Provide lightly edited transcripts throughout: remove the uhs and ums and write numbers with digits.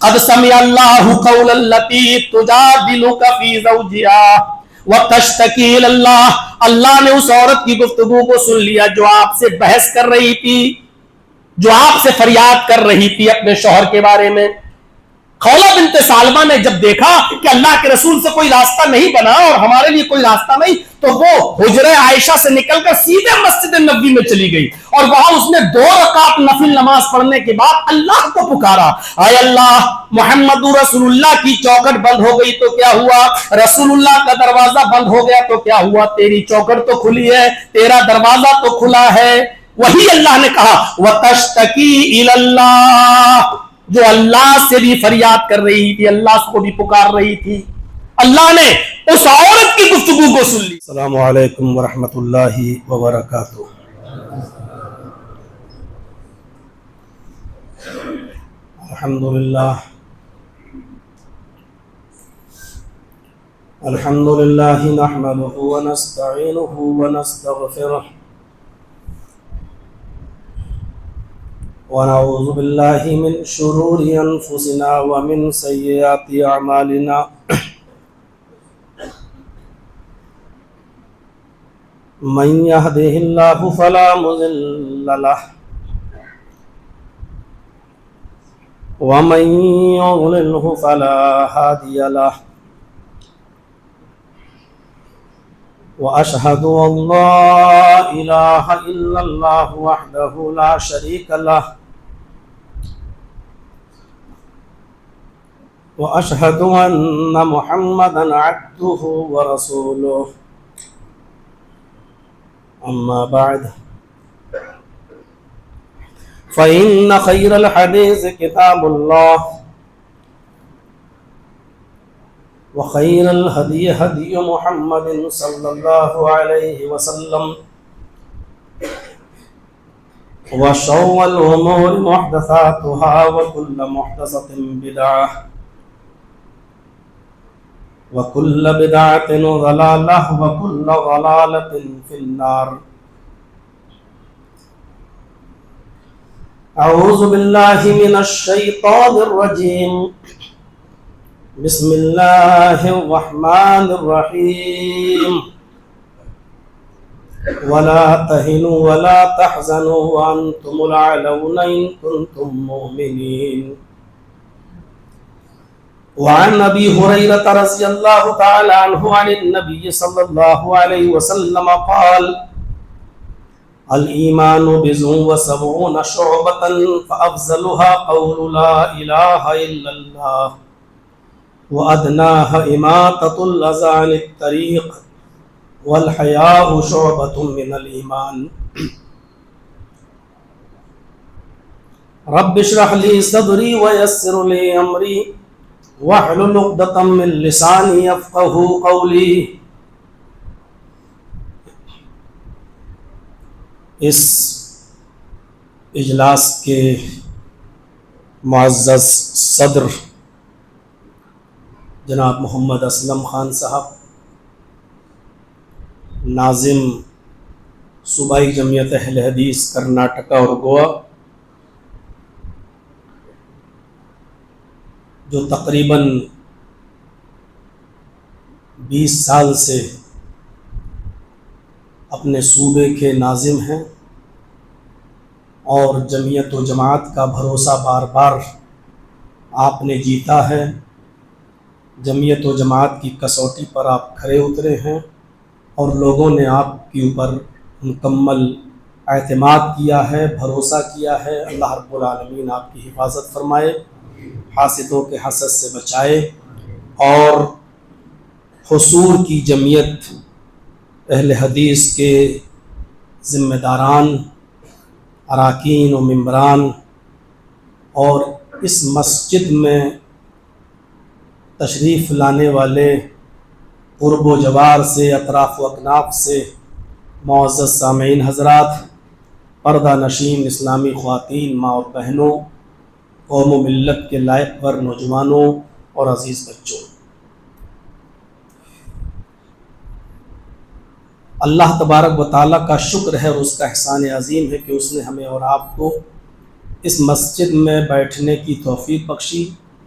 قد سمع اللہ قول التی تجادلک فی زوجہا وتشتکی الی اللہ، اللہ نے اس عورت کی گفتگو کو سن لیا جو آپ سے بحث کر رہی تھی، جو آپ سے فریاد کر رہی تھی اپنے شوہر کے بارے میں۔ خولہ بنت سالمہ نے جب دیکھا کہ اللہ کے رسول سے کوئی راستہ نہیں بنا اور ہمارے لیے کوئی راستہ نہیں، تو وہ حجرہ عائشہ سے نکل کر سیدھے مسجد نبوی میں چلی گئی اور وہاں اس نے 2 رکعت نفل نماز پڑھنے کے بعد اللہ کو پکارا، اے اللہ، محمد رسول اللہ کی چوکھٹ بند ہو گئی تو کیا ہوا، رسول اللہ کا دروازہ بند ہو گیا تو کیا ہوا، تیری چوکھٹ تو کھلی ہے، تیرا دروازہ تو کھلا ہے۔ وہی اللہ نے کہا وَتَشْتَكِي إِلَى اللَّهِ، جو اللہ سے بھی فریاد کر رہی تھی، اللہ کو بھی پکار رہی تھی، اللہ نے اس عورت کی گفتگو کو سن لی۔ السلام علیکم ورحمۃ اللہ وبرکاتہ۔ الحمدللہ نحمده ونستعینه ونستغفره ونعوذ باللہ من شرور انفسنا ومن سیئات اعمالنا، من یہدہ اللہ فلا مضل لہ ومن یضللہ فلا ہادی لہ، واشہد ان لا الہ الا اللہ وحدہ لا شریک لہ، واشہد ان محمدا عبدہ ورسولہ، اما بعد فإن خير الحديث كتاب الله، وخير الهدي هدي محمد صلى الله عليه وسلم، وشر الأمور محدثاتها وكل محدثة بدعة وكل بدعة ضلالة وكل ضلالة في النار۔ اعوذ باللہ من الشیطان الرجیم، بسم اللہ الرحمن الرحیم، ولا تہنوا ولا تحزنوا وانتم الاعلون ان کنتم مؤمنین۔ وعن ابی ہریرہ رضی اللہ تعالی عنہ عن النبی صلی اللہ علیہ وسلم قال الایمان بضع وسبعون شعبۃ فافضلها قول لا الہ الا اللہ وادناها اماطۃ الاذى عن الطریق والحیاء شعبۃ من الایمان۔ رب اشرح لی صدری ویسر لی امری واحلل عقدۃ من لسانی یفقہوا قولی۔ اس اجلاس کے معزز صدر جناب محمد اسلم خان صاحب، ناظم صوبائی جمعیت اہل حدیث کرناٹکا اور گوا، جو تقریباً 20 سال سے اپنے صوبے کے ناظم ہیں اور جمعیت و جماعت کا بھروسہ بار بار آپ نے جیتا ہے، جمعیت و جماعت کی کسوٹی پر آپ کھرے اترے ہیں اور لوگوں نے آپ کے اوپر مکمل اعتماد کیا ہے، بھروسہ کیا ہے۔ اللہ رب العالمین آپ کی حفاظت فرمائے، حاسدوں کے حسد سے بچائے، اور حصول کی جمعیت اہل حدیث کے ذمہ داران، اراکین و ممبران اور اس مسجد میں تشریف لانے والے قرب و جوار سے، اطراف و اکناف سے معزز سامعین حضرات، پردہ نشین اسلامی خواتین، ماں اور بہنوں، قوم و ملت کے لائق ور نوجوانوں اور عزیز بچوں، اللہ تبارک و تعالیٰ کا شکر ہے اور اس کا احسان عظیم ہے کہ اس نے ہمیں اور آپ کو اس مسجد میں بیٹھنے کی توفیق بخشی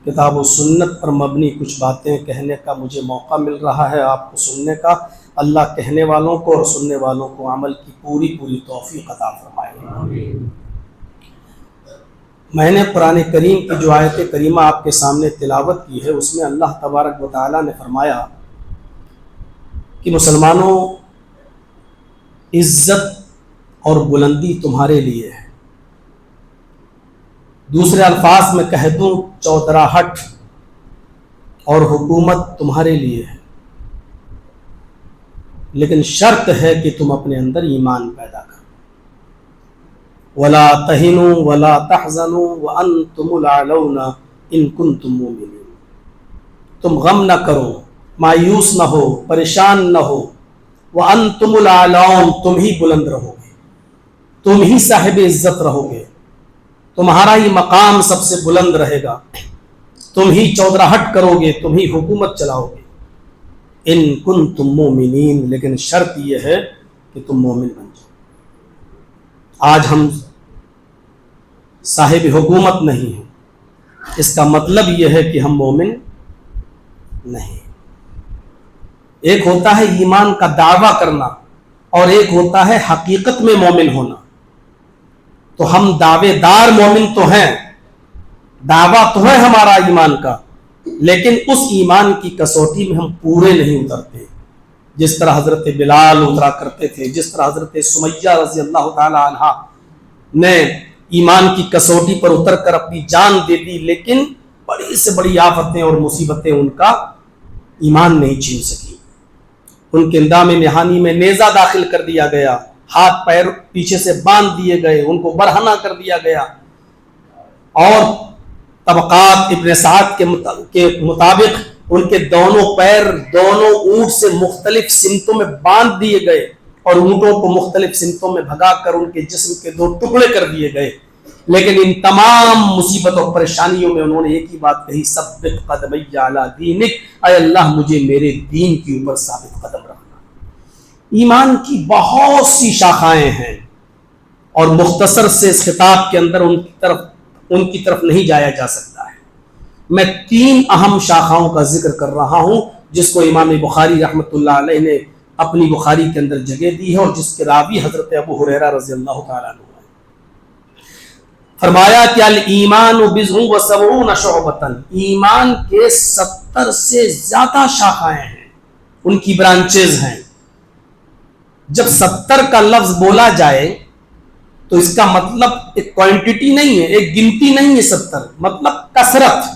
کتاب و سنت پر مبنی کچھ باتیں کہنے کا مجھے موقع مل رہا ہے آپ کو سننے کا۔ اللہ کہنے والوں کو اور سننے والوں کو عمل کی پوری توفیق عطا فرمائے۔ میں نے قرآن کریم کی جو آیت کریمہ آپ کے سامنے تلاوت کی ہے، اس میں اللہ تبارک و تعالیٰ نے فرمایا کہ مسلمانوں، عزت اور بلندی تمہارے لیے ہے۔ دوسرے الفاظ میں کہہ دوں، چودراہٹ اور حکومت تمہارے لیے ہے، لیکن شرط ہے کہ تم اپنے اندر ایمان پیدا کرو۔ وَلَا تَهِنُوا وَلَا تَحْزَنُوا وَأَنْتُمُ الْأَعْلَوْنَ إِن كُنتُم مُؤْمِنِينَ۔ تم غم نہ کرو، مایوس نہ ہو، پریشان نہ ہو۔ وَأَنْتُمُ الْأَعْلَوْنَ، تم ہی بلند رہو گے، تم ہی صاحب عزت رہو گے، تمہارا ہی مقام سب سے بلند رہے گا، تم ہی چودراہٹ کرو گے، تم ہی حکومت چلاؤ گے۔ ان کنتم مومنین، لیکن شرط یہ ہے کہ تم مومن بن جاؤ۔ آج ہم صاحب حکومت نہیں ہیں، اس کا مطلب یہ ہے کہ ہم مومن نہیں۔ ایک ہوتا ہے ایمان کا دعویٰ کرنا اور ایک ہوتا ہے حقیقت میں مومن ہونا۔ تو ہم دعوے دار مومن تو ہیں، دعویٰ تو ہے ہمارا ایمان کا، لیکن اس ایمان کی کسوٹی میں ہم پورے نہیں اترتے۔ جس طرح حضرت بلال اترا کرتے تھے، جس طرح حضرت سمیہ رضی اللہ تعالی عنہ نے ایمان کی کسوٹی پر اتر کر اپنی جان دے دی، لیکن بڑی سے بڑی آفتیں اور مصیبتیں ان کا ایمان نہیں چھین سکی۔ ان کے اندام نہانی میں نیزہ داخل کر دیا گیا، ہاتھ پیر پیچھے سے باندھ دیے گئے، ان کو برہنہ کر دیا گیا، اور طبقات ابن سعد کے مطابق ان کے دونوں پیر دونوں اونٹ سے مختلف سمتوں میں باندھ دیے گئے اور اونٹوں کو مختلف سمتوں میں بھگا کر ان کے جسم کے دو ٹکڑے کر دیے گئے۔ لیکن ان تمام مصیبت اور پریشانیوں میں انہوں نے ایک ہی بات کہی، ثبت قدمی علی دینک، اے اللہ مجھے میرے دین کے اوپر ثابت قدم رکھنا۔ ایمان کی بہت سی شاخائیں ہیں اور مختصر سے اس خطاب کے اندر ان کی طرف نہیں جایا جا سکتا ہے۔ میں 3 اہم شاخاؤں کا ذکر کر رہا ہوں جس کو امام بخاری رحمۃ اللہ علیہ نے اپنی بخاری کے اندر جگہ دی ہے، اور جس کے راوی حضرت ابو ہریرہ رضی اللہ تعالیٰ عنہ ہے۔ فرمایا کہ الایمان بضع و70 شعبۃ، ایمان کے 70 سے زیادہ شاخائیں ہیں، ان کی برانچز ہیں۔ جب 70 کا لفظ بولا جائے تو اس کا مطلب ایک کوانٹٹی نہیں ہے، ایک گنتی نہیں ہے، 70 مطلب کثرت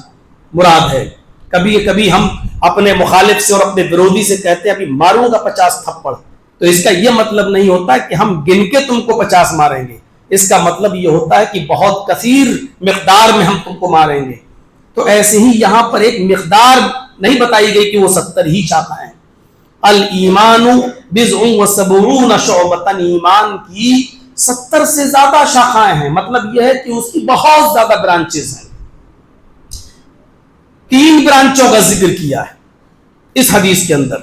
مراد ہے۔ کبھی ہم اپنے مخالف سے اور اپنے برودی سے کہتے ہیں ابھی ماروں گا 50 تھپڑ، تو اس کا یہ مطلب نہیں ہوتا کہ ہم گن کے تم کو 50 ماریں گے، اس کا مطلب یہ ہوتا ہے کہ بہت کثیر مقدار میں ہم تم کو ماریں گے۔ تو ایسے ہی یہاں پر ایک مقدار نہیں بتائی گئی کہ وہ 70 ہی شاخائیں ہیں۔ الایمان بضع و70 شعبۃ، ایمان کی 70 سے زیادہ شاخائیں ہیں، مطلب یہ ہے کہ اس کی بہت زیادہ برانچز ہیں۔ 3 برانچوں کا ذکر کیا ہے اس حدیث کے اندر،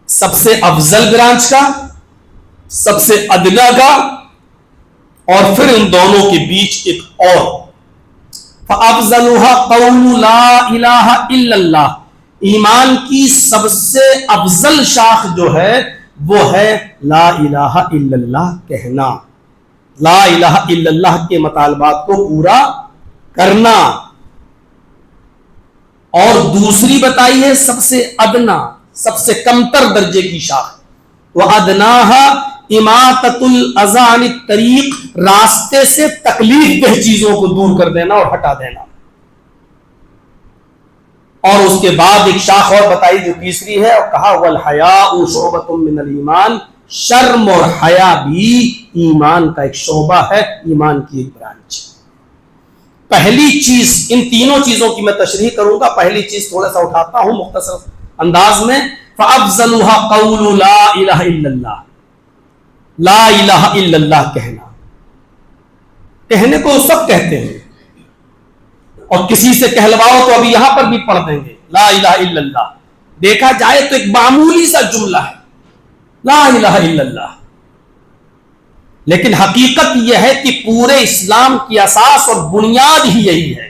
سب سے افضل برانچ کا، سب سے ادنا کا، اور پھر ان دونوں کے بیچ ایک اور۔ فَأَفْضَلُهَا قَوْلُ لَا إِلَهَ إِلَّا اللَّهِ، ایمان کی سب سے افضل شاخ جو ہے وہ ہے لا الہ الا اللہ کہنا، لا الہ الا اللہ کے مطالبات کو پورا کرنا۔ اور دوسری بتائی ہے سب سے ادنا، سب سے کمتر درجے کی شاخ، وَأَدْنَاهَا إِمَاطَةُ الْأَذَى عَنِ الطَّرِيقِ، راستے سے تکلیف دہ چیزوں کو دور کر دینا اور ہٹا دینا۔ اور اس کے بعد ایک شاخ اور بتائی جو تیسری ہے، اور کہا وَالْحَيَاءُ شُعْبَةٌ مِّنَ الْإِيمَانِ، شرم اور حیا بھی ایمان کا ایک شعبہ ہے، ایمان کی ایک برانچ۔ پہلی چیز، ان تینوں چیزوں کی میں تشریح کروں گا، پہلی چیز تھوڑا سا اٹھاتا ہوں مختصر انداز میں، فَأَفْضَلُهَا قَوْلُ لَا إِلَهَ إِلَّا اللَّهِ، لا الہ الا اللہ کہنا۔ کہنے کو سب کہتے ہیں، اور کسی سے کہلواؤ تو ابھی یہاں پر بھی پڑھ دیں گے لا الہ الا اللہ، دیکھا جائے تو ایک معمولی سا جملہ ہے لا الہ الا اللہ، لیکن حقیقت یہ ہے کہ پورے اسلام کی اساس اور بنیاد ہی یہی ہے۔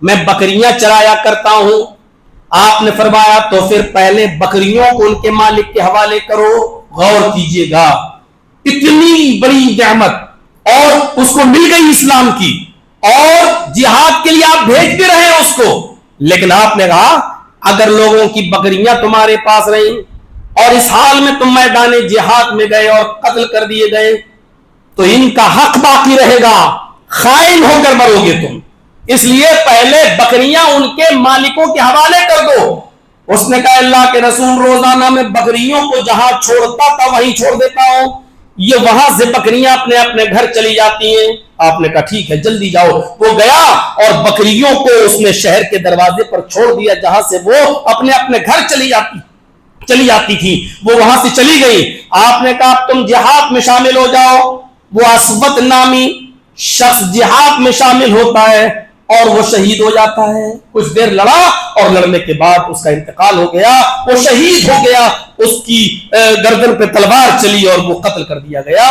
میں بکریاں چرایا کرتا ہوں. آپ نے فرمایا تو پھر پہلے بکریوں کو ان کے مالک کے حوالے کرو. غور کیجئے گا, اتنی بڑی نعمت اور اس کو مل گئی اسلام کی, اور جہاد کے لیے آپ بھیج بھی رہے ہیں اس کو, لیکن آپ نے کہا اگر لوگوں کی بکریاں تمہارے پاس رہیں اور اس حال میں تم میدان جہاد میں گئے اور قتل کر دیے گئے تو ان کا حق باقی رہے گا, خائن ہو کر مرو گے تم, اس لیے پہلے بکریاں ان کے مالکوں کے حوالے کر دو. اس نے کہا اللہ کے رسول روزانہ میں بکریوں کو جہاں چھوڑتا تھا وہیں چھوڑ دیتا ہوں, یہ وہاں سے بکریاں اپنے اپنے گھر چلی جاتی ہیں. آپ نے کہا ٹھیک ہے جلدی جاؤ. وہ گیا اور بکریوں کو اس نے شہر کے دروازے پر چھوڑ دیا جہاں سے وہ اپنے اپنے گھر چلی جاتی تھی. وہ وہاں سے چلی گئی. آپ نے کہا تم جہاد میں شامل ہو جاؤ. وہ اسود نامی شخص جہاد میں شامل ہوتا ہے اور وہ شہید ہو جاتا ہے. کچھ دیر لڑا اور لڑنے کے بعد اس کا انتقال ہو گیا, وہ شہید ہو گیا, اس کی گردن پہ تلوار چلی اور وہ قتل کر دیا گیا.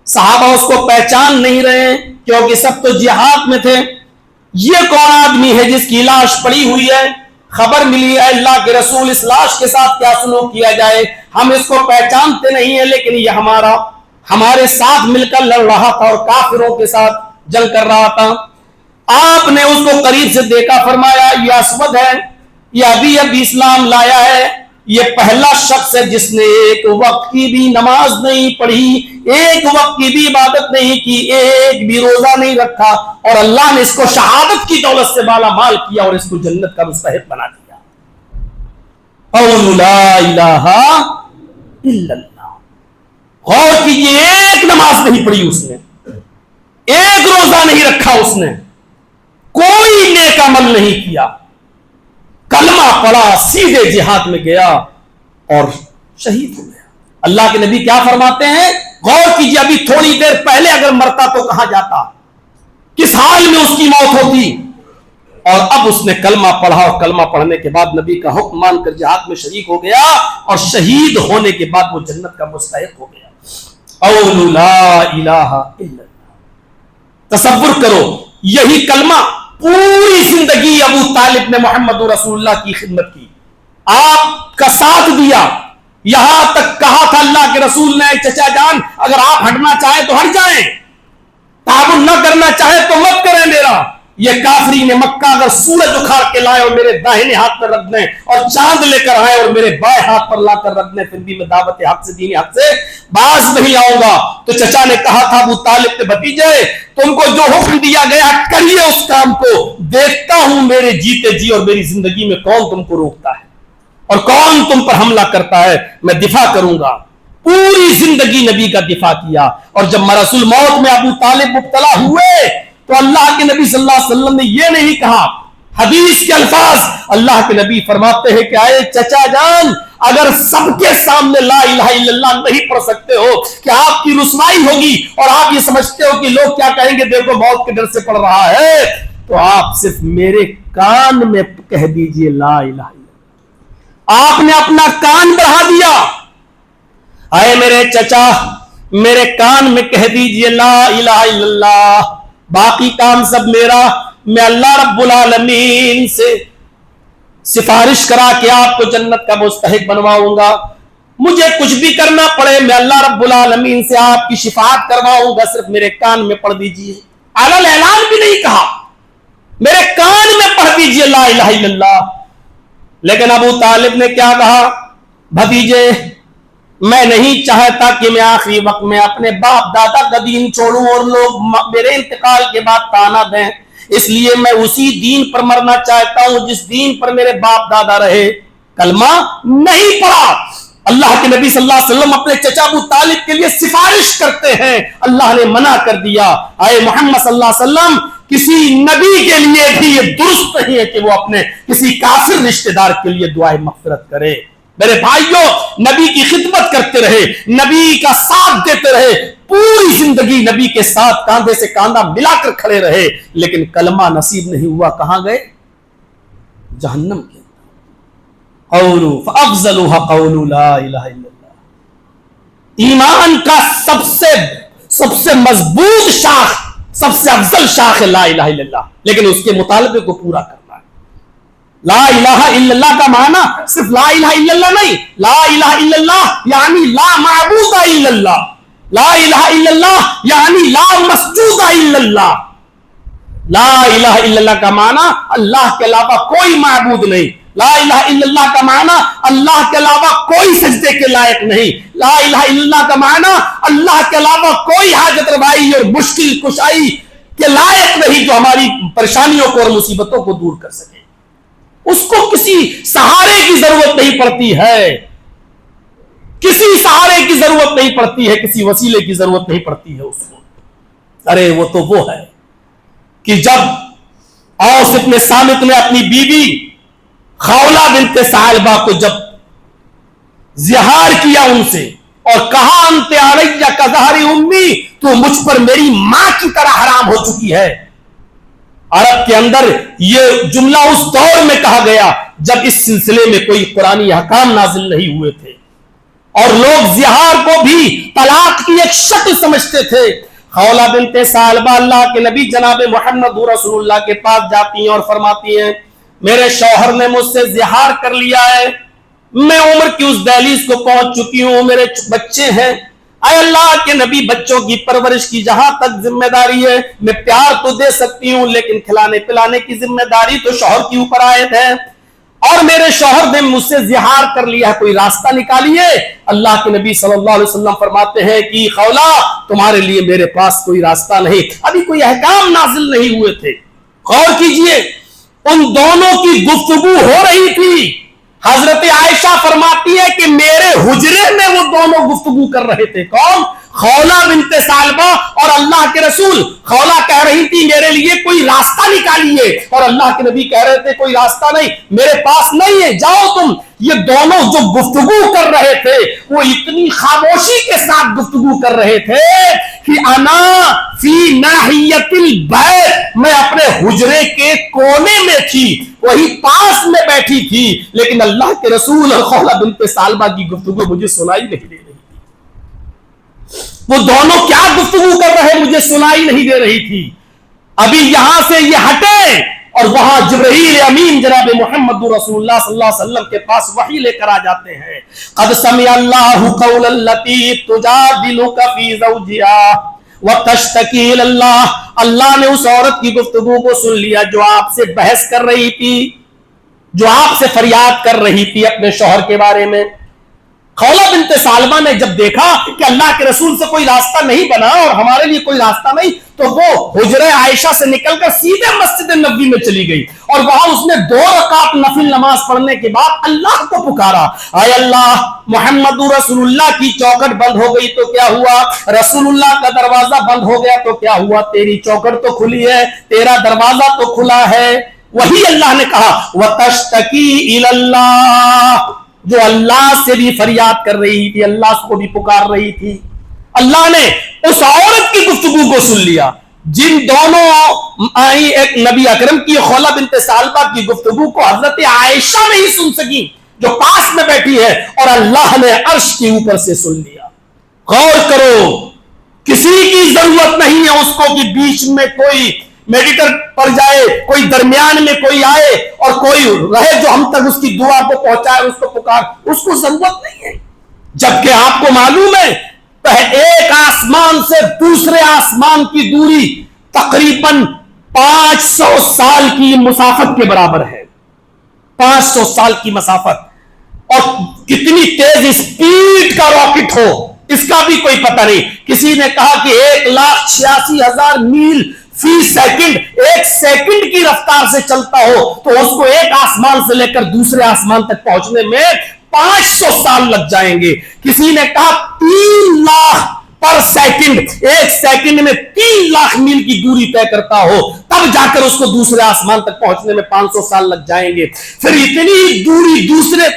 صحابہ اس کو پہچان نہیں رہے کیونکہ سب تو جہاد میں تھے. یہ کون آدمی ہے جس کی لاش پڑی ہوئی ہے؟ خبر ملی ہے اللہ کے رسول اس لاش کے ساتھ کیا سلوک کیا جائے, ہم اس کو پہچانتے نہیں ہیں لیکن یہ ہمارے ساتھ مل کر لڑ رہا تھا اور کافروں کے ساتھ جنگ کر رہا تھا. آپ نے اس کو قریب سے دیکھا, فرمایا یہ اسود ہے, یہ ابھی اسلام لایا ہے, یہ پہلا شخص ہے جس نے ایک وقت کی بھی نماز نہیں پڑھی, ایک وقت کی بھی عبادت نہیں کی, ایک بھی روزہ نہیں رکھا, اور اللہ نے اس کو شہادت کی دولت سے مالا مال کیا اور اس کو جنت کا مستحق بنا دیا. قول لا الہ الا اللہ. غور کیجیے, ایک نماز نہیں پڑھی اس نے, ایک روزہ نہیں رکھا اس نے, کوئی نیک عمل نہیں کیا, کلمہ پڑھا, سیدھے جہاد میں گیا اور شہید ہو گیا. اللہ کے نبی کیا فرماتے ہیں, غور کیجیے, ابھی تھوڑی دیر پہلے اگر مرتا تو کہاں جاتا, کس حال میں اس کی موت ہوتی, اور اب اس نے کلمہ پڑھا اور کلمہ پڑھنے کے بعد نبی کا حکم مان کر جہاد میں شریک ہو گیا اور شہید ہونے کے بعد وہ جنت کا مستحق ہو گیا. قول لا الہ الا اللہ. تصور کرو, یہی کلمہ پوری زندگی ابو طالب نے محمد رسول اللہ کی خدمت کی, آپ کا ساتھ دیا, یہاں تک کہا تھا اللہ کے رسول نے چچا جان اگر آپ ہٹنا چاہیں تو ہٹ جائیں, تعاون نہ کرنا چاہیں تو مت کریں میرا. یہ کافرین مکہ اگر سورج اکھاڑ کے لائے اور میرے داہنے ہاتھ پر رکھ دیں اور چاند لے کر آئے اور میرے بائیں ہاتھ پر لا کر رکھ دیں, پھر بھی میں دعوت حق سے دین حق سے باز نہیں آؤں گا. تو چچا نے کہا تھا ابو طالب کے بھتیجے تم کو جو حکم دیا گیا کریے اس کام کو, دیکھتا ہوں میرے جیتے جی اور میری زندگی میں کون تم کو روکتا ہے اور کون تم پر حملہ کرتا ہے, میں دفاع کروں گا. پوری زندگی نبی کا دفاع کیا, اور جب مرض الموت میں ابو طالب مبتلا ہوئے تو اللہ کے نبی صلی اللہ علیہ وسلم نے یہ نہیں کہا, حدیث کے الفاظ اللہ کے نبی فرماتے ہیں کہ آئے چچا جان اگر سب کے سامنے لا الہ الا اللہ نہیں پڑھ سکتے ہو کہ آپ کی رسوائی ہوگی اور آپ یہ سمجھتے ہو کہ لوگ کیا کہیں گے, دیکھو موت کے ڈر سے پڑھ رہا ہے, تو آپ صرف میرے کان میں کہہ دیجئے لا الہ الا اللہ. آپ نے اپنا کان بڑھا دیا, آئے میرے چچا میرے کان میں کہہ دیجئے لا الہ الا اللہ, باقی کام سب میرا, میں اللہ رب العالمین سے سفارش کرا کہ آپ کو جنت کا مستحق بنواؤں گا, مجھے کچھ بھی کرنا پڑے میں اللہ رب العالمین سے آپ کی شفاعت کرواؤں گا, صرف میرے کان میں پڑھ دیجئے. اعلان اعلان بھی نہیں کہا, میرے کان میں پڑھ دیجئے لا الہ الا اللہ. لیکن ابو طالب نے کیا کہا, بھتیجے میں نہیں چاہتا کہ میں آخری وقت میں اپنے باپ دادا کا دین چھوڑوں اور لوگ میرے انتقال کے بعد تانا دیں, اس لیے میں اسی دین پر مرنا چاہتا ہوں جس دین پر میرے باپ دادا رہے. کلمہ نہیں پڑھا. اللہ کے نبی صلی اللہ علیہ وسلم اپنے چچا ابو طالب کے لیے سفارش کرتے ہیں, اللہ نے منع کر دیا. آئے محمد صلی اللہ علیہ وسلم کسی نبی کے لیے بھی یہ درست نہیں ہے کہ وہ اپنے کسی کافر رشتہ دار کے لیے دعائے مغفرت کرے. میرے بھائیوں, نبی کی خدمت کرتے رہے, نبی کا ساتھ دیتے رہے, پوری زندگی نبی کے ساتھ کاندھے سے کاندھا ملا کر کھڑے رہے, لیکن کلمہ نصیب نہیں ہوا. کہاں گئے؟ جہنم کے. قولوا فافضلوا قول لا الہ الا اللہ. ایمان کا سب سے مضبوط شاخ سب سے افضل شاخ ہے لا الہ الا اللہ، لیکن اس کے مطالبے کو پورا کرنا ہے۔ لا الہ الا اللہ کا معنی صرف لا الہ الا اللہ نہیں، لا الہ الا اللہ یعنی لا معبود الا اللہ، لا الہ الا اللہ یعنی لا مسجود الا اللہ۔ لا الہ الا اللہ کا معنی اللہ کے علاوہ کوئی معبود نہیں، لا الہ الا اللہ کا معنی اللہ کے علاوہ کوئی سجدے کے لائق نہیں، لا الہ الا اللہ کا معنی اللہ کے علاوہ کوئی حاجت روائی اور مشکل کشائی کے لائق نہیں جو ہماری پریشانیوں کو اور مصیبتوں کو دور کر سکے۔ اس کو کسی سہارے کی ضرورت نہیں پڑتی ہے، کسی سہارے کی ضرورت نہیں پڑتی ہے، کسی وسیلے کی ضرورت نہیں پڑتی ہے اس کو۔ ارے وہ تو وہ ہے کہ جب اوس ابن صامت نے اپنی بیوی خولہ بنت ثعلبہ کو جب زہار کیا ان سے اور کہا انت علی کظہر امی، تو مجھ پر میری ماں کی طرح حرام ہو چکی ہے۔ عرب کے اندر یہ جملہ اس دور میں کہا گیا جب اس سلسلے میں کوئی قرآنی احکام نازل نہیں ہوئے تھے اور لوگ زہار کو بھی طلاق کی ایک شکل سمجھتے تھے۔ خولہ بنت ثعلبہ اللہ کے نبی جناب محمد رسول اللہ کے پاس جاتی ہیں اور فرماتی ہیں میرے شوہر نے مجھ سے زہار کر لیا ہے، میں عمر کی اس دہلیز کو پہنچ چکی ہوں، میرے بچے ہیں، اے اللہ کے نبی بچوں کی پرورش کی جہاں تک ذمہ داری ہے میں پیار تو دے سکتی ہوں، لیکن کھلانے پلانے کی ذمہ داری تو شوہر کے اوپر عائد ہے، اور میرے شوہر نے مجھ سے زہار کر لیا ہے، کوئی راستہ نکالیے۔ اللہ کے نبی صلی اللہ علیہ وسلم فرماتے ہیں کہ خولہ تمہارے لیے میرے پاس کوئی راستہ نہیں، ابھی کوئی احکام نازل نہیں ہوئے تھے۔ غور کیجئے ان دونوں کی گفتگو ہو رہی تھی، حضرت عائشہ فرماتی ہے کہ میرے حجرے میں وہ دونوں گفتگو کر رہے تھے۔ کون؟ خولہ بنت ثعلبہ اور اللہ کے رسول۔ خولہ کہہ رہی تھی میرے لیے کوئی راستہ نکالیے، اور اللہ کے نبی کہہ رہے تھے کوئی راستہ نہیں، میرے پاس نہیں ہے، جاؤ تم۔ یہ دونوں جو گفتگو کر رہے تھے وہ اتنی خاموشی کے ساتھ گفتگو کر رہے تھے کہ انا فی ناحیت البیت، میں اپنے حجرے کے کونے میں تھی، وہی پاس میں بیٹھی تھی، لیکن اللہ کے رسول اور خولہ بنت ثعلبہ کی گفتگو مجھے سنائی نہیں دے رہی تھی۔ وہ دونوں کیا گفتگو کر رہے مجھے سنائی نہیں دے رہی تھی۔ ابھی یہاں سے یہ ہٹے اور وہاں جبرائیل امین جناب محمد رسول اللہ صلی اللہ علیہ وسلم کے پاس وحی لے کر آ جاتے ہیں۔ قد سمع اللہ قول التی تجادلک فی زوجہا وتشتکی الی اللہ، اللہ نے اس عورت کی گفتگو کو سن لیا جو آپ سے بحث کر رہی تھی، جو آپ سے فریاد کر رہی تھی اپنے شوہر کے بارے میں۔ خولہ بنت ثعلبہ نے جب دیکھا کہ اللہ کے رسول سے کوئی راستہ نہیں بنا اور ہمارے لیے کوئی راستہ نہیں، تو وہ حجرہ عائشہ سے نکل کر سیدھے مسجد نبوی میں چلی گئی اور وہاں اس نے 2 رکعت نفل نماز پڑھنے کے بعد اللہ کو پکارا، اے اللہ محمد رسول اللہ کی چوکھٹ بند ہو گئی تو کیا ہوا، رسول اللہ کا دروازہ بند ہو گیا تو کیا ہوا، تیری چوکھٹ تو کھلی ہے، تیرا دروازہ تو کھلا ہے۔ وہی اللہ نے کہا وَتَشْتَكِي إِلَى اللَّهِ، جو اللہ سے بھی فریاد کر رہی تھی، اللہ کو بھی پکار رہی تھی۔ اللہ نے اس عورت کی گفتگو کو سن لیا، جن دونوں آئی ایک نبی اکرم کی خولہ بنت ثعلبہ کی گفتگو کو حضرت عائشہ نہیں سن سکی جو پاس میں بیٹھی ہے، اور اللہ نے عرش کے اوپر سے سن لیا۔ غور کرو، کسی کی ضرورت نہیں ہے اس کو کہ بیچ میں کوئی میڈیٹر پڑ جائے، کوئی درمیان میں کوئی آئے اور کوئی رہے جو ہم تک اس کی دعا کو پہنچائے، اس کو پکار، اس کو ضرورت نہیں ہے۔ جبکہ آپ کو معلوم ہے ایک آسمان سے دوسرے آسمان کی دوری تقریباً 500 سال کی مسافت کے برابر ہے، 500 سال کی مسافت، اور کتنی تیز اسپیڈ کا راکٹ ہو اس کا بھی کوئی پتہ نہیں۔ کسی نے کہا کہ 1,86,000 میل فی سیکنڈ، 1 سیکنڈ کی رفتار سے چلتا ہو تو اس کو ایک آسمان سے لے کر دوسرے آسمان تک پہنچنے میں 500 سال لگ جائیں گے۔ کسی نے کہا 3 لاکھ پر سیکنڈ، 1 سیکنڈ میں 3 لاکھ میل کی دوری طے کرتا ہو، تب جا کر اس کو دوسرے آسمان تک پہنچنے میں 500 سال لگ جائیں گے۔ پھر اتنی دوری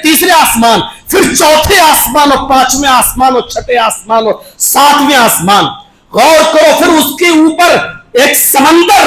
تیسرے آسمان، پھر چوتھے آسمان اور 5ویں آسمان اور 6ٹھے آسمان اور 7ویں آسمان۔ غور کرو، پھر اس کے اوپر ایک سمندر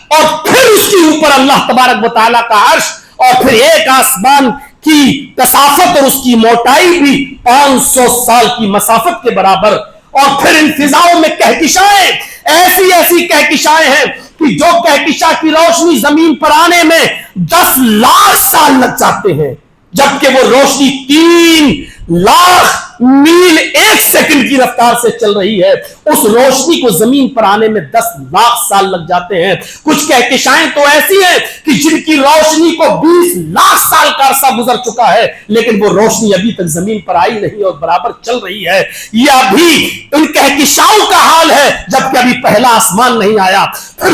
اور پھر اس کے اوپر اللہ تبارک و تعالیٰ کا عرش، اور پھر ایک آسمان کی کثافت اور اس کی موٹائی بھی 500 سال کی مسافت کے برابر، اور پھر ان فضاؤں میں کہکشائیں، ایسی ایسی کہکشائیں ہیں کہ جو کہکشاں کی روشنی زمین پر آنے میں 10 لاکھ سال لگ جاتے ہیں، جبکہ وہ روشنی 3 لاکھ میل 1 سیکنڈ کی رفتار سے چل رہی ہے، اس روشنی کو زمین پر آنے میں 10 لاکھ سال لگ جاتے ہیں۔ کچھ کہکشائیں تو ایسی ہیں کہ جن کی روشنی کو 20 لاکھ سال کا عرصہ گزر چکا ہے، لیکن وہ روشنی ابھی تک زمین پر آئی نہیں اور برابر چل رہی ہے۔ یہ ابھی ان کہکشاؤں کا حال ہے جبکہ ابھی پہلا آسمان نہیں آیا، پھر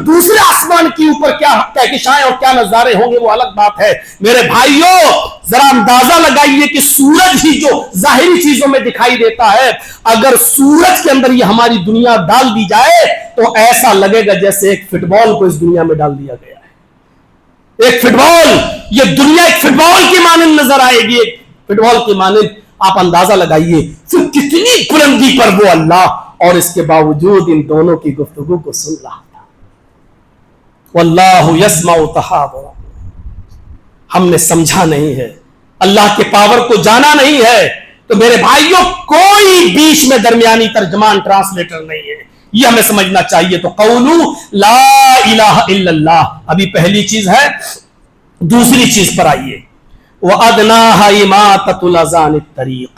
دوسرے آسمان کے اوپر کیا کہکشائیں اور کیا نظارے ہوں گے وہ الگ بات ہے۔ میرے بھائیوں ذرا اندازہ لگائیے کہ سورج ہی جو ظاہری چیزوں میں دکھائی دیتا ہے، اگر سورج کے اندر یہ ہماری دنیا ڈال دی جائے تو ایسا لگے گا جیسے ایک فٹ بال کو اس دنیا میں ڈال دیا گیا ہے۔ ایک فٹ بال، یہ دنیا ایک فٹ بال کی مانند نظر آئے گی، ایک فٹ بال کی مانند۔ آپ اندازہ لگائیے پھر کتنی بلندی پر وہ اللہ، اور اس کے باوجود ان دونوں کی گفتگو کو سن رہا تھا۔ واللہ یسمع تحاورکم، ہم نے سمجھا نہیں ہے، اللہ کے پاور کو جانا نہیں ہے۔ تو میرے بھائیوں کوئی بیچ میں درمیانی ترجمان ٹرانسلیٹر نہیں ہے، یہ ہمیں سمجھنا چاہیے۔ تو قولو لا الہ الا اللہ ابھی پہلی چیز ہے۔ دوسری چیز پر آئیے، وَأَدْنَاهَا إِمَاطَةُ الْأَذَى عَنِ الطَّرِيقِ،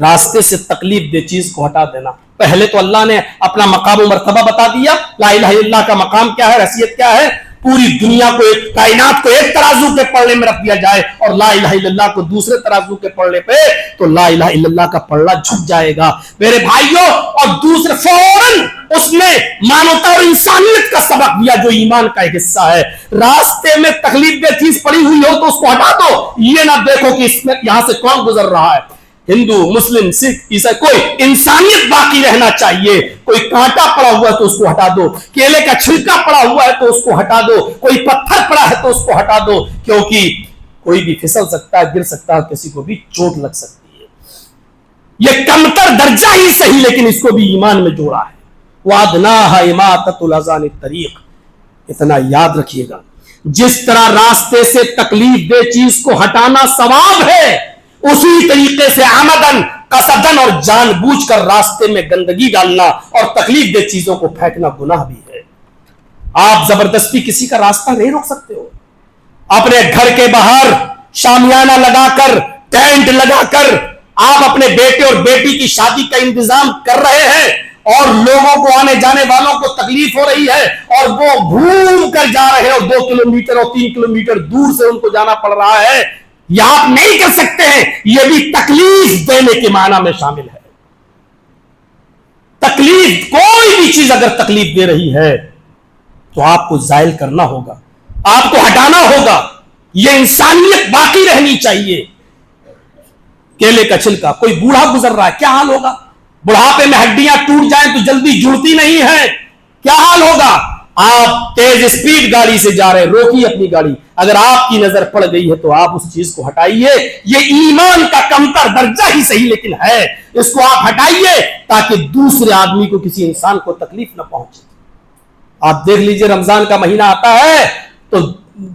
راستے سے تکلیف دہ چیز کو ہٹا دینا۔ پہلے تو اللہ نے اپنا مقام و مرتبہ بتا دیا، لا الہ الا اللہ کا مقام کیا ہے، حیثیت کیا ہے۔ پوری دنیا کو، ایک کائنات کو ایک ترازو کے پلڑے میں رکھ دیا جائے اور لا الہ الا اللہ کو دوسرے ترازو کے پلڑے پہ، تو لا الہ الا اللہ کا پلڑا جھک جائے گا میرے بھائیوں۔ اور دوسرے فوراً اس نے مانوتا اور انسانیت کا سبق دیا جو ایمان کا ایک حصہ ہے۔ راستے میں تکلیف دہ چیز پڑی ہوئی ہو تو اس کو ہٹا دو، یہ نہ دیکھو کہ اس میں یہاں سے کون گزر رہا ہے، ہندو، مسلم، سکھ، عیسائی، کوئی انسانیت باقی رہنا چاہیے۔ کوئی کانٹا پڑا ہوا ہے تو اس کو ہٹا دو، کیلے کا چھلکا پڑا ہوا ہے تو اس کو ہٹا دو، کوئی پتھر پڑا ہے تو اس کو ہٹا دو، کیونکہ کوئی بھی پھسل سکتا ہے، گر سکتا ہے، کسی کو بھی چوٹ لگ سکتی ہے۔ یہ کمتر درجہ ہی صحیح لیکن اس کو بھی ایمان میں جوڑا ہے۔ وَأَدْنَاهَا إِمَاطَةُ الْأَذَى عَنِ الطَّرِيقِ، اتنا یاد رکھیے گا، جس طرح راستے سے تکلیف دہ چیز کو ہٹانا ثواب ہے، اسی طریقے سے عمدن، قصدن اور جان بوجھ کر راستے میں گندگی ڈالنا اور تکلیف دہ چیزوں کو پھینکنا گناہ بھی ہے۔ آپ زبردستی کسی کا راستہ نہیں روک سکتے ہو۔ اپنے گھر کے باہر شامیانہ لگا کر، ٹینٹ لگا کر آپ اپنے بیٹے اور بیٹی کی شادی کا انتظام کر رہے ہیں اور لوگوں کو، آنے جانے والوں کو تکلیف ہو رہی ہے اور وہ گھوم کر جا رہے ہیں اور 2 کلومیٹر اور 3 کلومیٹر دور سے ان کو جانا پڑ رہا ہے، یہ آپ نہیں کر سکتے ہیں، یہ بھی تکلیف دینے کے معنی میں شامل ہے۔ تکلیف، کوئی بھی چیز اگر تکلیف دے رہی ہے تو آپ کو زائل کرنا ہوگا، آپ کو ہٹانا ہوگا، یہ انسانیت باقی رہنی چاہیے۔ کیلے کا چھلکا، کوئی بوڑھا گزر رہا ہے، کیا حال ہوگا؟ بڑھاپے میں ہڈیاں ٹوٹ جائیں تو جلدی جڑتی نہیں ہے، کیا حال ہوگا؟ آپ تیز اسپیڈ گاڑی سے جا رہے، روکیے اپنی گاڑی، اگر آپ کی نظر پڑ گئی ہے تو آپ اس چیز کو ہٹائیے۔ یہ ایمان کا کمتر درجہ ہی صحیح لیکن ہے، اس کو آپ ہٹائیے تاکہ دوسرے آدمی کو، کسی انسان کو تکلیف نہ پہنچے۔ آپ دیکھ لیجئے رمضان کا مہینہ آتا ہے تو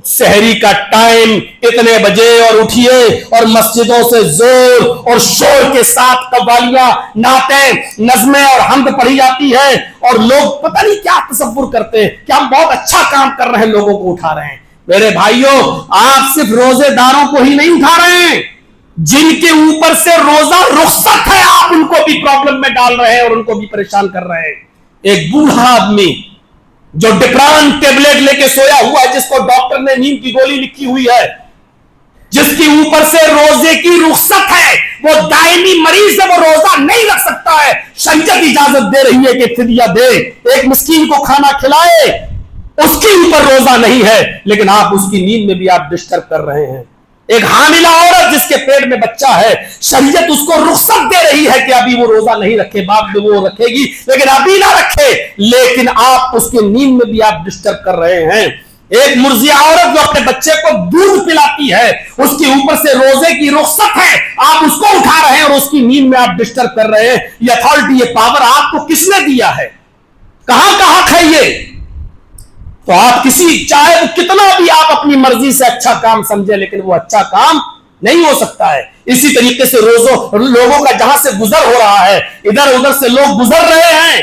سحری کا ٹائم اتنے بجے اور اٹھیے اور مسجدوں سے زور اور شور کے ساتھ قوالیاں، نعتیں، نظمیں اور حمد پڑھی جاتی ہے اور لوگ پتہ نہیں کیا تصور کرتے ہیں کہ ہم بہت اچھا کام کر رہے ہیں، لوگوں کو اٹھا رہے ہیں۔ میرے بھائیوں آپ صرف روزے داروں کو ہی نہیں اٹھا رہے ہیں، جن کے اوپر سے روزہ رخصت ہے آپ ان کو بھی پرابلم میں ڈال رہے ہیں اور ان کو بھی پریشان کر رہے ہیں۔ ایک بوڑھا آدمی جو ڈپران ٹیبلٹ لے کے سویا ہوا ہے، جس کو ڈاکٹر نے نیند کی گولی لکھی ہوئی ہے، جس کے اوپر سے روزے کی رخصت ہے، وہ دائمی مریض ہے، وہ روزہ نہیں رکھ سکتا ہے، شریعت اجازت دے رہی ہے کہ فدیہ دے، ایک مسکین کو کھانا کھلائے، اس کے اوپر روزہ نہیں ہے لیکن آپ اس کی نیند میں بھی آپ ڈسٹرب کر رہے ہیں۔ ایک حاملہ عورت جس کے پیٹ میں بچہ ہے، شریعت اس کو رخصت دے رہی ہے کہ ابھی وہ روزہ نہیں رکھے، بعد میں وہ رکھے گی لیکن ابھی نہ رکھے، لیکن آپ اس کی نیند میں بھی آپ ڈسٹرب کر رہے ہیں۔ ایک مرضیہ عورت جو اپنے بچے کو دودھ پلاتی ہے، اس کے اوپر سے روزے کی رخصت ہے، آپ اس کو اٹھا رہے ہیں اور اس کی نیند میں آپ ڈسٹرب کر رہے ہیں۔ یہ اتھارٹی، یہ پاور آپ کو کس نے دیا ہے؟ کہاں کا حق ہے یہ؟ تو آپ کسی، چاہے کتنا بھی آپ اپنی مرضی سے اچھا کام سمجھے لیکن وہ اچھا کام نہیں ہو سکتا ہے۔ اسی طریقے سے لوگوں کا جہاں سے گزر ہو رہا ہے، ادھر ادھر سے لوگ گزر رہے ہیں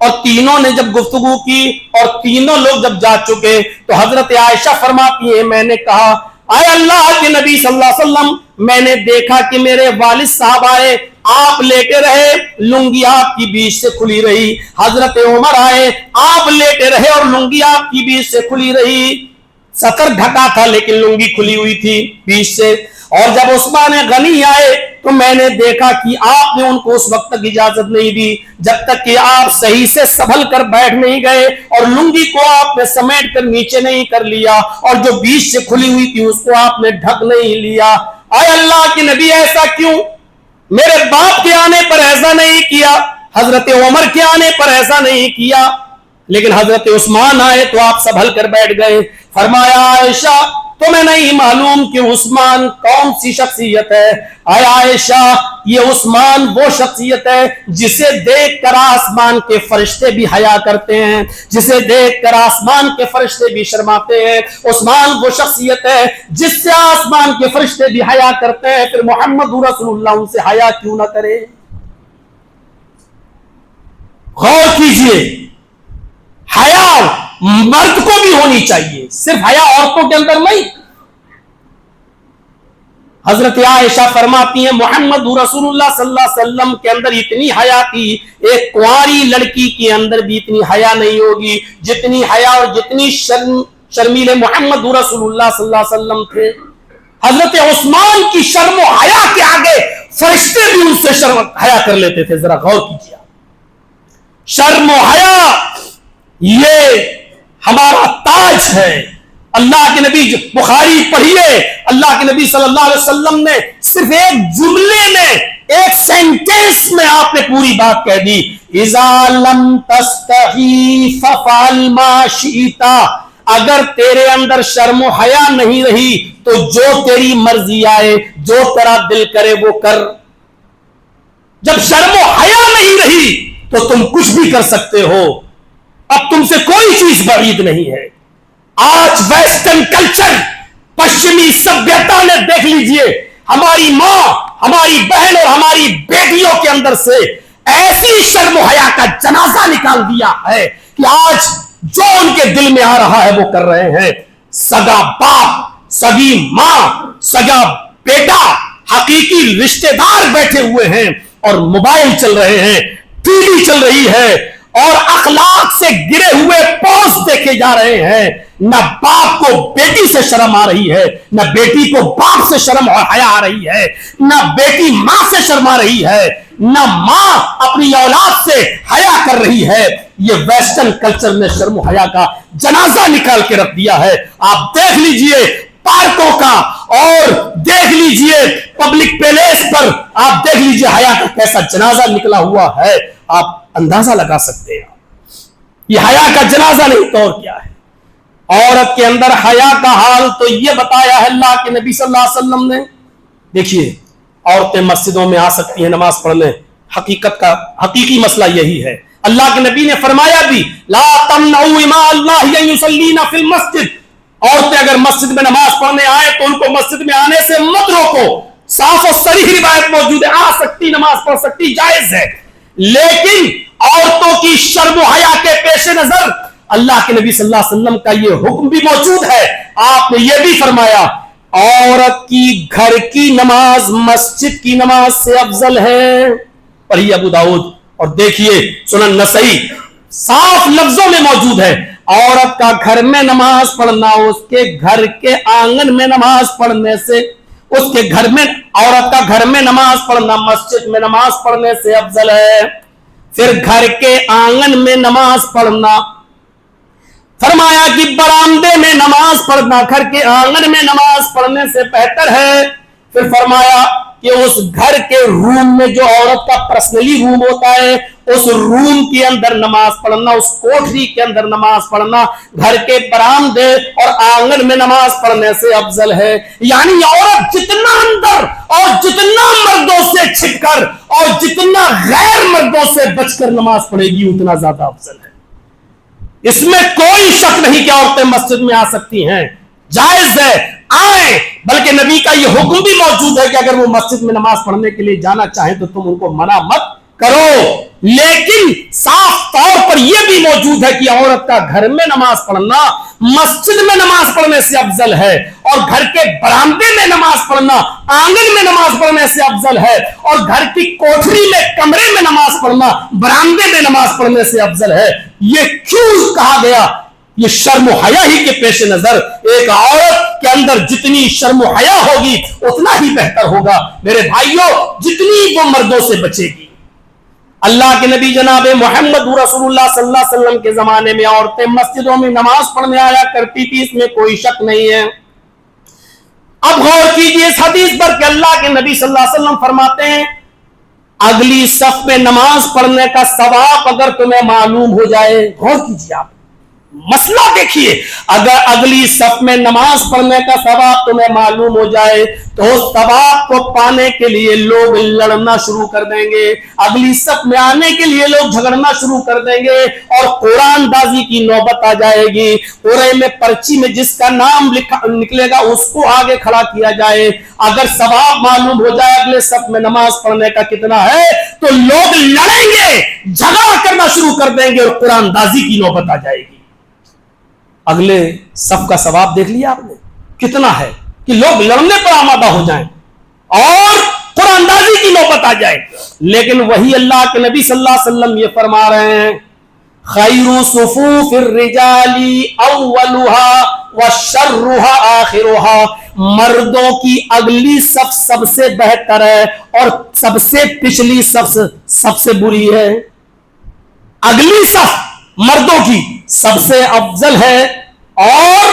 اور تینوں نے جب گفتگو کی اور تینوں لوگ جب جا چکے تو حضرت عائشہ فرماتی ہیں میں نے کہا اے اللہ کے نبی صلی اللہ علیہ وسلم میں نے دیکھا کہ میرے والد صاحب آئے آپ لیٹے رہے لنگی آپ کی بیچ سے کھلی رہی, حضرت عمر آئے آپ لیٹے رہے اور لنگی آپ کی بیچ سے کھلی رہی, سطر ڈھکا تھا لیکن لنگی کھلی ہوئی تھی بیچ سے, اور جب عثمان غنی آئے تو میں نے دیکھا کہ آپ نے ان کو اس وقت تک اجازت نہیں دی جب تک کہ آپ صحیح سے سنبھل کر بیٹھ نہیں گئے اور لنگی کو آپ نے سمیٹ کر نیچے نہیں کر لیا اور جو بیچ سے کھلی ہوئی تھی اس کو آپ نے ڈھک نہیں لیا. اے اللہ کے نبی ایسا کیوں؟ میرے باپ کے آنے پر ایسا نہیں کیا, حضرت عمر کے آنے پر ایسا نہیں کیا, لیکن حضرت عثمان آئے تو آپ سنبھل کر بیٹھ گئے. فرمایا عائشہ تمہیں نہیں معلوم کہ عثمان کون سی شخصیت ہے؟ اے عائشہ یہ عثمان وہ شخصیت ہے جسے دیکھ کر آسمان کے فرشتے بھی حیا کرتے ہیں, جسے دیکھ کر آسمان کے فرشتے بھی شرماتے ہیں. عثمان وہ شخصیت ہے جس سے آسمان کے فرشتے بھی حیا کرتے ہیں, پھر محمد رسول اللہ ان سے حیا کیوں نہ کرے؟ غور کیجئے, حیا مرد کو بھی ہونی چاہیے, صرف حیا عورتوں کے اندر نہیں. حضرت عائشہ فرماتی ہیں محمد رسول اللہ صلی اللہ علیہ وسلم کے اندر اتنی حیا تھی, ایک کنواری لڑکی کے اندر بھی اتنی حیا نہیں ہوگی جتنی حیا اور جتنی شرمیلے محمد رسول اللہ صلی اللہ علیہ وسلم تھے. حضرت عثمان کی شرم و حیا کے آگے فرشتے بھی ان سے شرم حیا کر لیتے تھے. ذرا غور کیجیے, شرم و حیا یہ ہمارا تاج ہے. اللہ کے نبی بخاری پڑھیے, اللہ کے نبی صلی اللہ علیہ وسلم نے صرف ایک جملے میں ایک سینٹنس میں آپ نے پوری بات کہہ دی, اذا لم تستحی ففعل ما شئت, اگر تیرے اندر شرم و حیا نہیں رہی تو جو تیری مرضی آئے جو تیرا دل کرے وہ کر. جب شرم و حیا نہیں رہی تو تم کچھ بھی کر سکتے ہو, اب تم سے کوئی چیز بعید نہیں ہے. آج ویسٹرن کلچر پشچمی سبھیتا نے دیکھ لیجئے ہماری ماں ہماری بہن اور ہماری بیٹیوں کے اندر سے ایسی شرم و حیا کا جنازہ نکال دیا ہے کہ آج جو ان کے دل میں آ رہا ہے وہ کر رہے ہیں. سگا باپ, سگی ماں, سگا بیٹا, حقیقی رشتہ دار بیٹھے ہوئے ہیں اور موبائل چل رہے ہیں, ٹی وی چل رہی ہے اور اخلاق سے گرے ہوئے پوسٹ دیکھے جا رہے ہیں. نہ باپ کو بیٹی سے شرم آ رہی ہے, نہ بیٹی کو باپ سے شرم اور حیا آ رہی ہے, نہ بیٹی ماں سے شرم آ رہی ہے, نہ ماں اپنی اولاد سے حیا کر رہی ہے. یہ ویسٹرن کلچر نے شرم و حیا کا جنازہ نکال کے رکھ دیا ہے. آپ دیکھ لیجئے پارکوں کا اور دیکھ لیجئے پبلک پیلیس پر, آپ دیکھ لیجئے حیا کا کیسا جنازہ نکلا ہوا ہے. آپ اندازہ لگا سکتے ہیں یہ حیا کا جنازہ نہیں تو اور کیا ہے. عورت کے اندر حیا کا حال تو یہ بتایا ہے اللہ کے نبی صلی اللہ علیہ وسلم نے. دیکھیے عورتیں مسجدوں میں آ سکتی ہیں نماز پڑھنے, حقیقت کا حقیقی مسئلہ یہی ہے. اللہ کے نبی نے فرمایا بھی لا تمنعوا اماء اللہ ان یصلینا فی المسجد, عورتیں اگر مسجد میں نماز پڑھنے آئے تو ان کو مسجد میں آنے سے مت روکو. صاف و صریح روایت موجود ہے, آ سکتی نماز پڑھ سکتی, جائز ہے. لیکن عورتوں کی شرم و حیا کے پیش نظر اللہ کے نبی صلی اللہ علیہ وسلم کا یہ حکم بھی موجود ہے. آپ نے یہ بھی فرمایا عورت کی گھر کی نماز مسجد کی نماز سے افضل ہے. پڑھیے ابو داؤد اور دیکھیے سنن نسائی, صاف لفظوں میں موجود ہے عورت کا گھر میں نماز پڑھنا اس کے گھر کے آنگن میں نماز پڑھنے سے, اس کے گھر میں عورت کا گھر میں نماز پڑھنا مسجد میں نماز پڑھنے سے افضل ہے. پھر گھر کے آنگن میں نماز پڑھنا, فرمایا کہ برآمدے میں نماز پڑھنا گھر کے آنگن میں نماز پڑھنے سے بہتر ہے. پھر فرمایا کہ اس گھر کے روم میں جو عورت کا پرسنلی روم ہوتا ہے اس روم کے اندر نماز پڑھنا, اس کوٹری کے اندر نماز پڑھنا گھر کے برآمدے اور آنگن میں نماز پڑھنے سے افضل ہے. یعنی عورت جتنا اندر اور جتنا مردوں سے چھپ کر اور جتنا غیر مردوں سے بچ کر نماز پڑھے گی اتنا زیادہ افضل ہے. اس میں کوئی شک نہیں کہ عورتیں مسجد میں آ سکتی ہیں, جائز ہے, آئیں. بلکہ نبی کا یہ حکم بھی موجود ہے کہ اگر وہ مسجد میں نماز پڑھنے کے لیے جانا چاہیں تو تم ان کو منع مت کرو. لیکن صاف طور پر یہ بھی موجود ہے کہ عورت کا گھر میں نماز پڑھنا مسجد میں نماز پڑھنے سے افضل ہے، اور گھر کے برآمدے میں نماز پڑھنا آنگن میں نماز پڑھنے سے افضل ہے، اور گھر کی کوٹھری میں کمرے میں نماز پڑھنا برآمدے میں نماز پڑھنے سے افضل ہے۔ یہ کیوں کہا گیا؟ یہ شرم و حیا ہی کے پیش نظر ایک عورت کے اندر جتنی شرم و حیا ہوگی اتنا ہی بہتر ہوگا۔ میرے بھائیوں، جتنی وہ مردوں سے بچے گی۔ اللہ کے نبی جناب محمد رسول اللہ صلی اللہ علیہ وسلم کے زمانے میں عورتیں مسجدوں میں نماز پڑھنے آیا کرتی تھی، اس میں کوئی شک نہیں ہے۔ اب غور کیجئے اس حدیث پر کہ اللہ کے نبی صلی اللہ علیہ وسلم فرماتے ہیں اگلی صف میں نماز پڑھنے کا ثواب اگر تمہیں معلوم ہو جائے، غور کیجئے آپ مسئلہ دیکھیے، اگر اگلی صف میں نماز پڑھنے کا ثواب تمہیں معلوم ہو جائے تو اس ثواب کو پانے کے لیے لوگ لڑنا شروع کر دیں گے، اگلی صف میں آنے کے لیے لوگ جھگڑنا شروع کر دیں گے، اور قرآن بازی کی نوبت آ جائے گی۔ قرآن میں پرچی میں جس کا نام نکلے گا اس کو آگے کھڑا کیا جائے۔ اگر ثواب معلوم ہو جائے اگلے صف میں نماز پڑھنے کا کتنا ہے تو لوگ لڑیں گے، جھگڑا کرنا شروع کر دیں گے، اور قرآن بازی کی نوبت آ جائے گی۔ اگلے صف کا ثواب دیکھ لیا آپ نے کتنا ہے کہ لوگ لڑنے پر آمادہ ہو جائیں اور قرآن اندازی کی نوبت آ جائے۔ لیکن وہی اللہ کے نبی صلی اللہ علیہ وسلم یہ فرما رہے ہیں خیر صفوف الرجال اولها وشرها آخرها، مردوں کی اگلی صف سب سے بہتر ہے اور سب سے پچھلی صف سب سے بری ہے۔ اگلی صف مردوں کی سب سے افضل ہے اور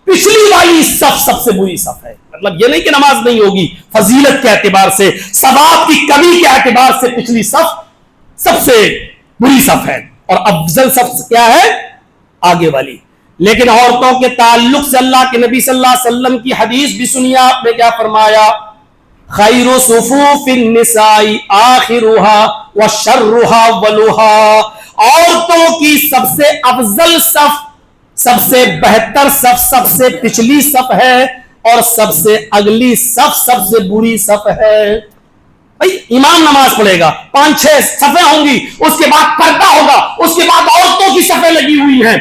پچھلی والی صف سب سے بری صف ہے۔ مطلب یہ نہیں کہ نماز نہیں ہوگی، فضیلت کے اعتبار سے، ثواب کی کمی کے اعتبار سے پچھلی صف سب سے بری صف ہے اور افضل صف کیا ہے؟ آگے والی۔ لیکن عورتوں کے تعلق سے اللہ کے نبی صلی اللہ علیہ وسلم کی حدیث بھی سنیے آپ نے کیا فرمایا، خیر صفوف النساء آخرها وشرها اولها، عورتوں کی سب سے افضل صف، سب سے بہتر صف سب سے پچھلی صف ہے اور سب سے اگلی صف سب سے بری صف ہے۔ بھائی امام نماز پڑھے گا، 5-6 صفیں ہوں گی، اس کے بعد پردہ ہوگا، اس کے بعد عورتوں کی صفیں لگی ہوئی ہیں،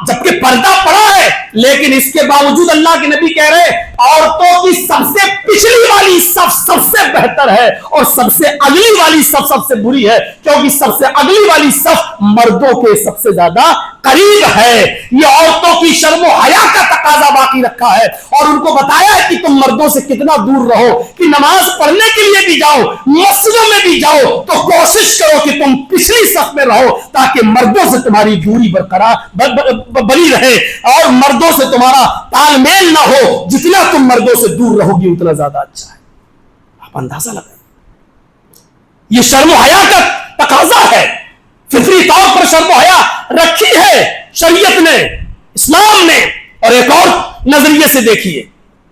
جبکہ پردہ پڑا ہے، لیکن اس کے باوجود اللہ کے نبی کہہ رہے عورتوں کی سب سے پچھلی والی صف سب سے بہتر ہے اور سب سے اگلی والی صف سب سے بری ہے، کیونکہ سب سے اگلی والی صف مردوں کے سب سے زیادہ قریب ہے۔ یہ عورتوں کی شرم و حیا کا تقاضا باقی رکھا ہے اور ان کو بتایا ہے کہ تم مردوں سے کتنا دور رہو، کہ نماز پڑھنے کے لیے بھی جاؤ، مسجدوں میں بھی جاؤ تو کوشش کرو کہ تم پچھلی صف میں رہو تاکہ مردوں سے تمہاری دوری برقرار بنی رہے اور مردوں سے تمہارا تال میل نہ ہو، جتنا تم مردوں سے دور رہو گی اتنا زیادہ اچھا ہے۔ آپ اندازہ لگائیں، یہ شرم و حیا کا تقاضا ہے، فطری طور پر شرم و حیا رکھی ہے شریعت نے، اسلام نے۔ اور ایک اور نظریے سے دیکھیے،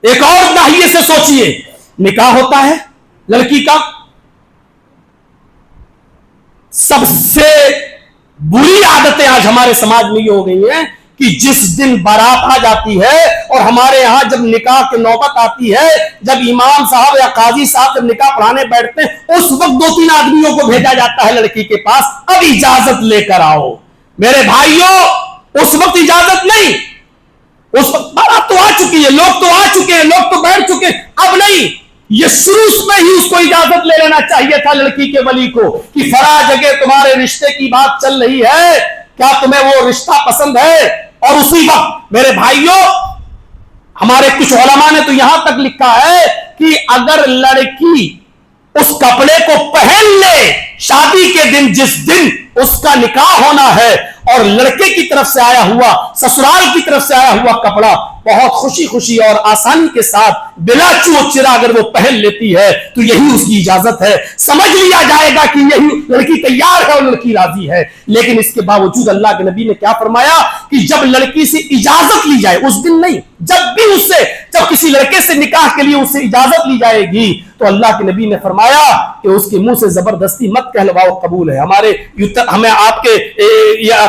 ایک اور ناحیے سے سوچئے، نکاح ہوتا ہے لڑکی کا، سب سے بری عادتیں آج ہمارے سماج میں یہ ہو گئی ہیں کہ جس دن بارات آ جاتی ہے اور ہمارے ہاں جب نکاح کی نوبت آتی ہے، جب امام صاحب یا قاضی صاحب جب نکاح پڑھانے بیٹھتے ہیں، اس وقت 2-3 آدمیوں کو بھیجا جاتا ہے لڑکی کے پاس، اب اجازت لے کر آؤ۔ میرے بھائیوں، اس وقت اجازت نہیں، اس وقت بارات تو آ چکی ہے، لوگ تو آ چکے ہیں، لوگ تو بیٹھ چکے، اب نہیں، یہ شروع میں ہی اس کو اجازت لے لینا چاہیے تھا لڑکی کے ولی کو کہ فلاں جگہ تمہارے رشتے کی بات چل رہی ہے، کیا تمہیں وہ رشتہ پسند ہے؟ اور اسی وقت میرے بھائیوں، ہمارے کچھ علماء نے تو یہاں تک لکھا ہے کہ اگر لڑکی اس کپڑے کو پہن لے شادی کے دن، جس دن اس کا نکاح ہونا ہے، اور لڑکے کی طرف سے آیا ہوا، سسرال کی طرف سے آیا ہوا کپڑا بہت خوشی خوشی اور آسانی کے ساتھ بلا چوٹ چرا اگر وہ پہن لیتی ہے تو یہی اس کی اجازت ہے، سمجھ لیا جائے گا کہ یہی لڑکی تیار ہے اور لڑکی راضی ہے۔ لیکن اس کے باوجود اللہ کے نبی نے کیا فرمایا کہ جب لڑکی سے اجازت لی جائے، اس دن نہیں، جب کسی لڑکے سے نکاح کے لیے اس سے اجازت لی جائے گی تو اللہ کے نبی نے فرمایا کہ اس کے منہ سے زبردستی مت کہلواؤ، قبول ہے۔ ہمیں آپ کے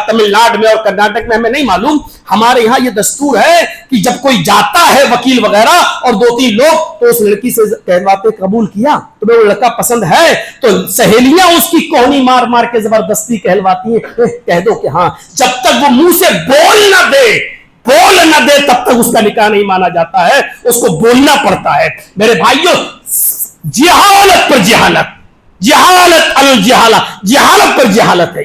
تمل ناڈو میں اور کرناٹک میں ہمیں نہیں معلوم، ہمارے یہاں یہ دستور ہے کہ جب کوئی جاتا ہے وکیل وغیرہ اور 2-3 لوگ تو اس لڑکی سے کہلواتے قبول کیا تمہیں وہ لڑکا پسند ہے تو سہیلیاں اس کی کوہنی مار مار کے زبردستی کہلواتی ہیں کہہ دو کہ ہاں. جب تک وہ منہ سے بول نہ دے تب تک اس کا نکاح نہیں مانا جاتا ہے, اس کو بولنا پڑتا ہے. میرے بھائیوں جہالت پر جہالت ہے.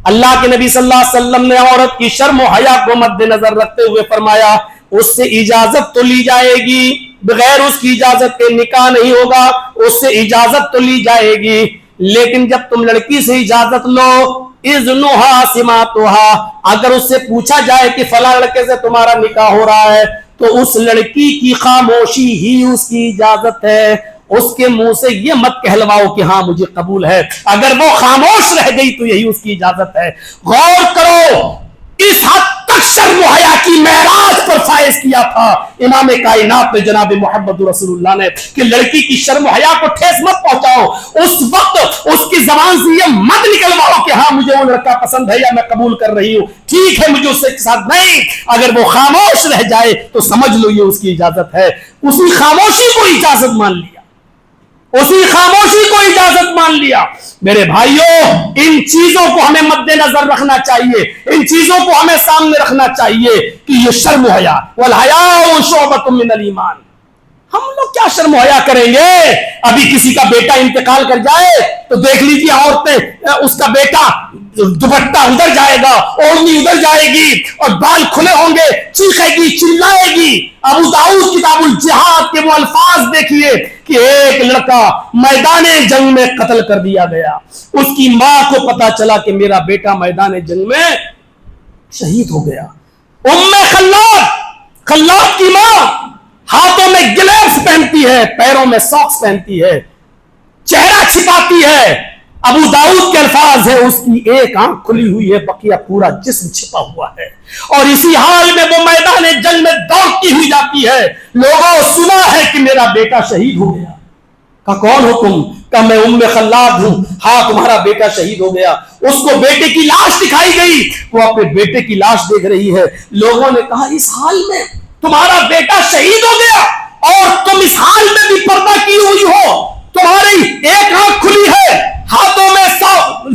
اللہ کے نبی صلی اللہ علیہ وسلم نے عورت کی شرم و حیا کو مد نظر رکھتے ہوئے فرمایا اس سے اجازت تو لی جائے گی, بغیر اس کی اجازت کے نکاح نہیں ہوگا, اس سے اجازت تو لی جائے گی, لیکن جب تم لڑکی سے اجازت لو اذنھا سماطھا, اگر اس سے پوچھا جائے کہ فلاں لڑکے سے تمہارا نکاح ہو رہا ہے تو اس لڑکی کی خاموشی ہی اس کی اجازت ہے. اس کے منہ سے یہ مت کہلواؤ کہ ہاں مجھے قبول ہے, اگر وہ خاموش رہ گئی تو یہی اس کی اجازت ہے. غور کرو اس حد تک شرم و حیا کی معراج پر فائز کیا تھا امام کائنات نے جناب محمد رسول اللہ نے کہ لڑکی کی شرم و حیا کو ٹھیس مت پہنچاؤ. اس وقت اس کی زبان سے یہ مت نکلواؤ کہ ہاں مجھے وہ لڑکا پسند ہے یا میں قبول کر رہی ہوں, ٹھیک ہے مجھے اس کے ساتھ نہیں. اگر وہ خاموش رہ جائے تو سمجھ لو یہ اس کی اجازت ہے. اسی خاموشی کو اجازت مان لیا, اسی خاموشی کو اجازت مان لیا. میرے بھائیوں ان چیزوں کو ہمیں مد نظر رکھنا چاہیے, ان چیزوں کو ہمیں سامنے رکھنا چاہیے کہ یہ شرم و حیا والحیاء شعبۃ من الایمان. ہم لوگ کیا شرم و حیا کریں گے؟ ابھی کسی کا بیٹا انتقال کر جائے تو دیکھ لیجیے عورتیں, اس کا بیٹا دوپٹہ ادھر جائے گا, اوڑھنی ادھر جائے گی اور بال کھلے ہوں گے, چیخے گی چلائے گی. ابو داؤد کتاب الجہاد کے وہ الفاظ دیکھیے کہ ایک لڑکا میدان جنگ میں قتل کر دیا گیا, اس کی ماں کو پتا چلا کہ میرا بیٹا میدان جنگ میں شہید ہو گیا. خلاد کی ماں ہاتھوں میں گلیوز پہنتی ہے, پیروں میں ساکس پہنتی ہے, چہرہ چھپاتی ہے. ابو داؤد کے الفاظ ہے اس کی ایک آنکھ کھلی ہوئی ہے, بقیہ پورا جسم چھپا ہوا ہے, اور اسی حال میں وہ میدان جنگ میں دوڑتی ہوئی جاتی ہے. لوگوں سنا ہے کہ میرا بیٹا شہید ہو گیا. کہا کون ہو تم؟ کہا میں ام خلاد ہوں. ہاں تمہارا بیٹا شہید ہو گیا. اس کو بیٹے کی لاش دکھائی گئی, وہ اپنے بیٹے کی لاش دیکھ رہی ہے. لوگوں نے کہا اس حال میں تمہارا بیٹا شہید ہو گیا اور تم اس حال میں بھی پردہ کی ہوئی ہو, تمہاری ایک آنکھ کھلی ہے, ہاتھوں میں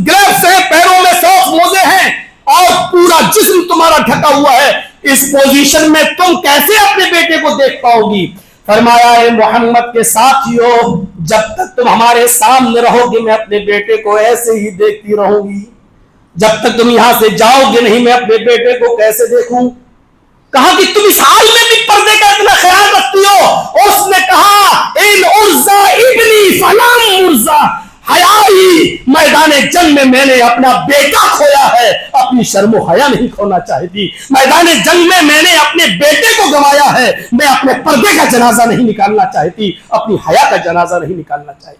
گلیوز ہیں, پیروں میں ساکس موزے ہیں اور پورا جسم تمہارا ڈھکا ہوا ہے. اس پوزیشن میں تم کیسے اپنے بیٹے کو دیکھ پاؤ گی؟ فرمایا اے محمد کے ساتھیوں جب تک تم ہمارے سامنے رہو گے میں اپنے بیٹے کو ایسے ہی دیکھتی رہوں گی, جب تک تم یہاں سے جاؤ گے نہیں میں اپنے بیٹے کو کیسے دیکھوں؟ کہا کہ تم اس حال میں بھی پردے کا اتنا خیال رکھتی ہو؟ اس نے کہا ان ارزا ابنی فلم ارزا, حیائی میدان جنگ میں نے اپنا بیٹا کھویا ہے, اپنی شرم و حیا نہیں کھونا چاہتی. میدان جنگ میں نے اپنے بیٹے کو گنوایا ہے, میں اپنے پردے کا جنازہ نہیں نکالنا چاہتی, اپنی حیا کا جنازہ نہیں نکالنا چاہتی.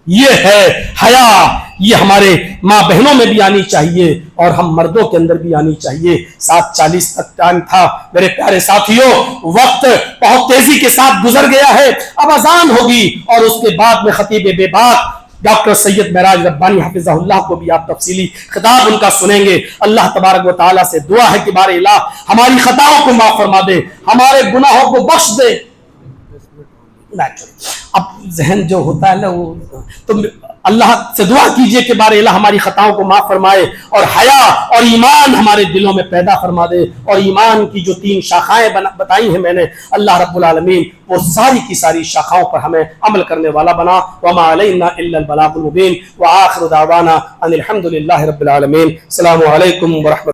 یہ ہے حیا, یہ ہمارے ماں بہنوں میں بھی آنی چاہیے اور ہم مردوں کے اندر بھی آنی چاہیے. 7:40 تک ٹائم تھا میرے پیارے ساتھیوں, وقت بہت تیزی کے ساتھ گزر گیا ہے. اب اذان ہوگی اور اس کے بعد میں خطیب بے باک ڈاکٹر سید معراج ربانی حفظہ اللہ کو بھی آپ تفصیلی خطاب ان کا سنیں گے. اللہ تبارک و تعالیٰ سے دعا ہے کہ بار الہ ہماری خطاؤں کو معاف فرما دے, ہمارے گناہوں کو بخش دے. اب ذہن جو ہوتا ہے نا وہ تو اللہ سے دعا کیجئے کہ بار الہ ہماری خطاؤں کو معاف فرمائے اور حیا اور ایمان ہمارے دلوں میں پیدا فرما دے, اور ایمان کی جو 3 شاخائیں بتائی ہیں میں نے, اللہ رب العالمین وہ ساری کی ساری شاخاؤں پر ہمیں عمل کرنے والا بنا. وما علینا الا البلاغ المبین وآخر دعوانا ان الحمد للہ رب العالمین. السلام علیکم ورحمۃ